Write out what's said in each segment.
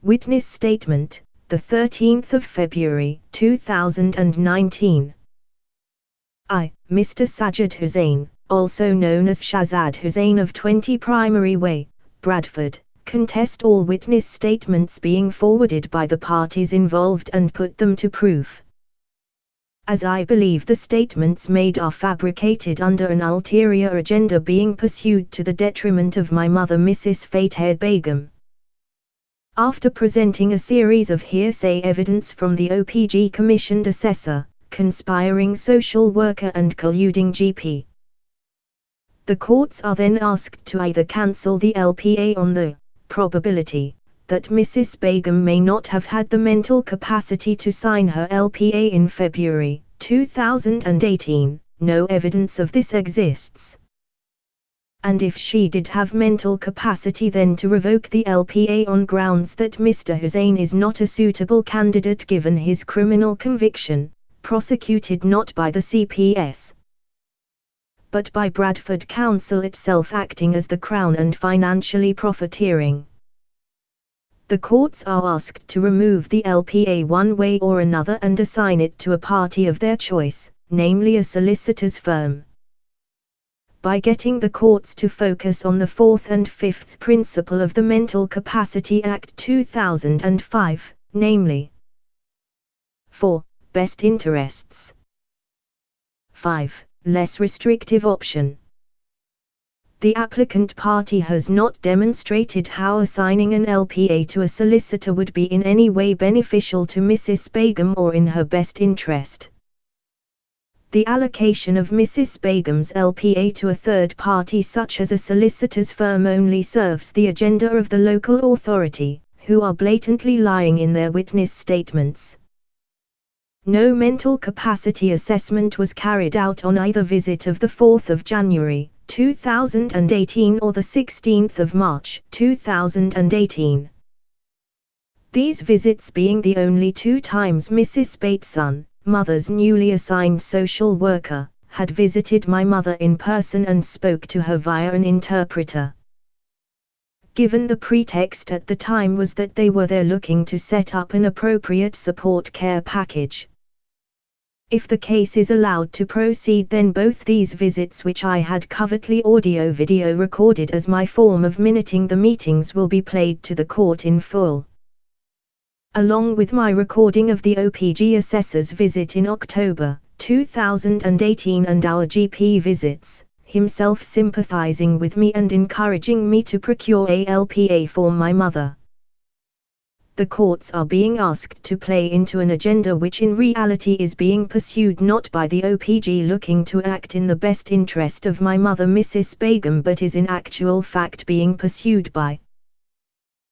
Witness Statement, the 13th of February, 2019. I, Mr. Sajid Hussain, also known as Shahzad Hussain of 20 Primary Way, Bradford, contest all witness statements being forwarded by the parties involved and put them to proof. As I believe the statements made are fabricated under an ulterior agenda being pursued to the detriment of my mother Mrs. Fateh Begum. After presenting a series of hearsay evidence from the OPG commissioned assessor, conspiring social worker and colluding GP, the courts are then asked to either cancel the LPA on the probability that Mrs. Begum may not have had the mental capacity to sign her LPA in February 2018, no evidence of this exists. And if she did have mental capacity, then to revoke the LPA on grounds that Mr. Hussain is not a suitable candidate given his criminal conviction, prosecuted not by the CPS, but by Bradford Council itself acting as the Crown and financially profiteering. The courts are asked to remove the LPA one way or another and assign it to a party of their choice, namely a solicitor's firm. By getting the courts to focus on the fourth and fifth principle of the Mental Capacity Act 2005, namely 4. Best interests. 5. Less restrictive option. The applicant party has not demonstrated how assigning an LPA to a solicitor would be in any way beneficial to Mrs. Begum or in her best interest. The allocation of Mrs. Begum's LPA to a third party such as a solicitor's firm only serves the agenda of the local authority, who are blatantly lying in their witness statements. No mental capacity assessment was carried out on either visit of the 4th of January, 2018 or the 16th of March, 2018. These visits being the only two times Mrs. Bateson, mother's newly assigned social worker, had visited my mother in person and spoke to her via an interpreter. Given the pretext at the time was that they were there looking to set up an appropriate support care package. If the case is allowed to proceed, then both these visits, which I had covertly audio-video recorded as my form of minuting the meetings, will be played to the court in full, along with my recording of the OPG assessor's visit in October 2018 and our GP visits, himself sympathizing with me and encouraging me to procure a LPA for my mother. The courts are being asked to play into an agenda which in reality is being pursued not by the OPG looking to act in the best interest of my mother Mrs. Begum, but is in actual fact being pursued by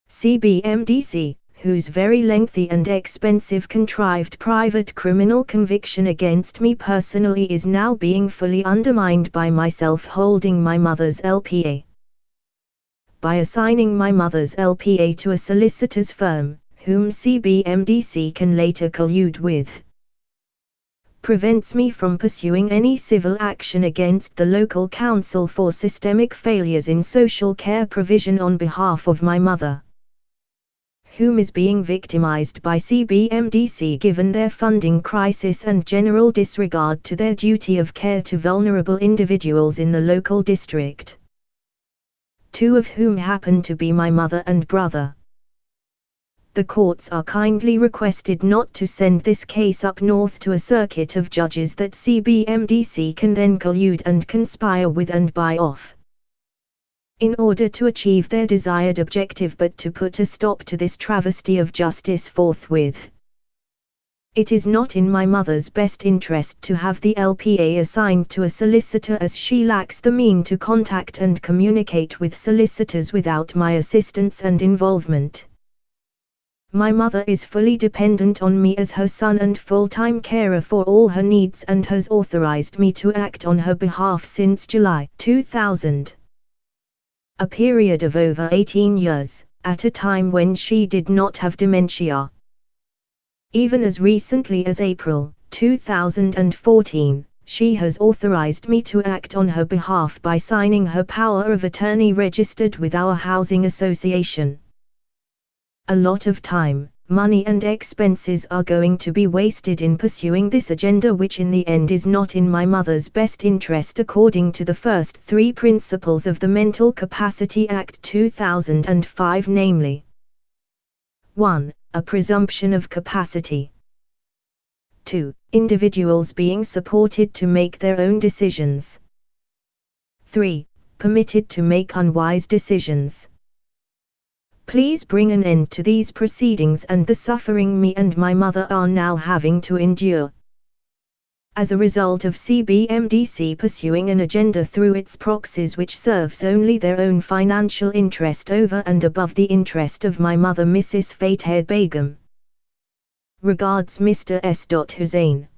CBMDC, whose very lengthy and expensive contrived private criminal conviction against me personally is now being fully undermined by myself holding my mother's LPA. By assigning my mother's LPA to a solicitor's firm, whom CBMDC can later collude with, prevents me from pursuing any civil action against the local council for systemic failures in social care provision on behalf of my mother, whom is being victimized by CBMDC given their funding crisis and general disregard to their duty of care to vulnerable individuals in the local district, two of whom happen to be my mother and brother. The courts are kindly requested not to send this case up north to a circuit of judges that CBMDC can then collude and conspire with and buy off, in order to achieve their desired objective, but to put a stop to this travesty of justice forthwith. It is not in my mother's best interest to have the LPA assigned to a solicitor, as she lacks the means to contact and communicate with solicitors without my assistance and involvement. My mother is fully dependent on me as her son and full-time carer for all her needs and has authorized me to act on her behalf since July 2000. A period of over 18 years, at a time when she did not have dementia. Even as recently as April 2014, she has authorized me to act on her behalf by signing her power of attorney registered with our housing association. A lot of time, money and expenses are going to be wasted in pursuing this agenda, which in the end is not in my mother's best interest according to the first 3 principles of the Mental Capacity Act 2005, namely 1. A presumption of capacity. 2. Individuals being supported to make their own decisions. 3. Permitted to make unwise decisions. Please bring an end to these proceedings and the suffering me and my mother are now having to endure. As a result of CBMDC pursuing an agenda through its proxies which serves only their own financial interest over and above the interest of my mother, Mrs. Fateh Begum. Regards, Mr. S. Hussain.